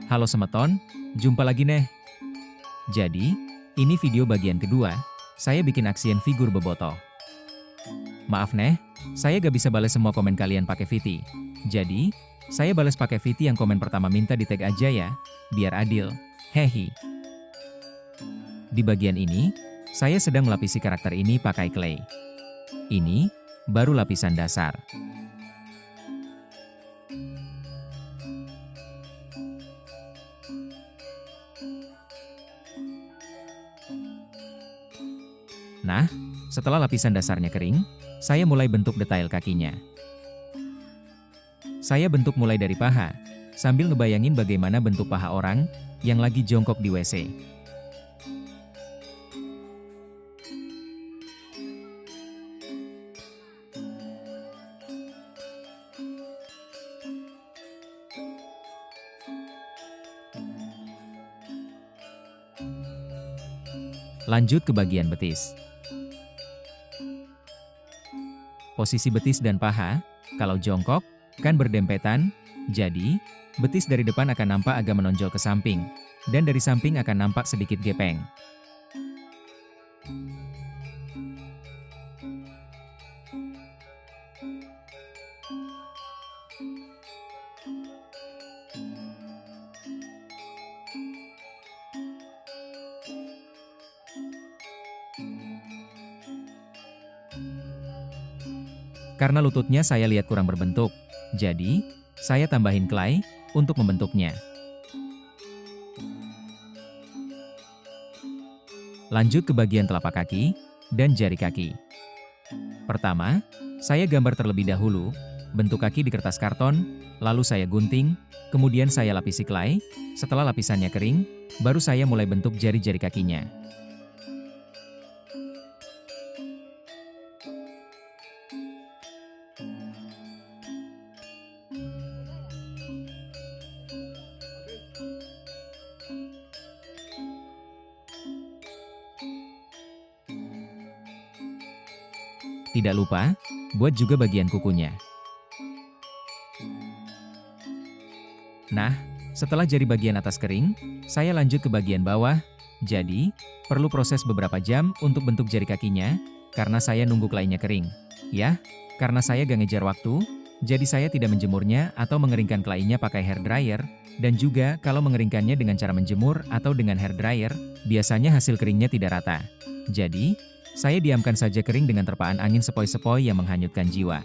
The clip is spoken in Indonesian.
Halo Semeton, jumpa lagi nih. Jadi, ini video bagian kedua, saya bikin aksian figur Bobotoh. Maaf nih, saya gak bisa balas semua komen kalian pakai VT. Jadi, saya balas pakai VT yang komen pertama minta di tag aja ya, biar adil. Hehi. Di bagian ini, saya sedang melapisi karakter ini pakai clay. Ini, baru lapisan dasar. Nah, setelah lapisan dasarnya kering, saya mulai bentuk detail kakinya. Saya bentuk mulai dari paha, sambil ngebayangin bagaimana bentuk paha orang yang lagi jongkok di WC. Lanjut ke bagian betis. Posisi betis dan paha, kalau jongkok, kan berdempetan, jadi, betis dari depan akan nampak agak menonjol ke samping, dan dari samping akan nampak sedikit gepeng. Karena lututnya saya lihat kurang berbentuk, jadi, saya tambahin clay untuk membentuknya. Lanjut ke bagian telapak kaki dan jari kaki. Pertama, saya gambar terlebih dahulu, bentuk kaki di kertas karton, lalu saya gunting, kemudian saya lapisi clay, setelah lapisannya kering, baru saya mulai bentuk jari-jari kakinya. Tidak lupa, buat juga bagian kukunya. Nah, setelah jari bagian atas kering, saya lanjut ke bagian bawah. Jadi, perlu proses beberapa jam untuk bentuk jari kakinya, karena saya nunggu claynya kering. Ya, karena saya gak ngejar waktu, jadi saya tidak menjemurnya atau mengeringkan claynya pakai hair dryer, dan juga kalau mengeringkannya dengan cara menjemur atau dengan hair dryer, biasanya hasil keringnya tidak rata. Jadi, saya diamkan saja kering dengan terpaan angin sepoi-sepoi yang menghanyutkan jiwa.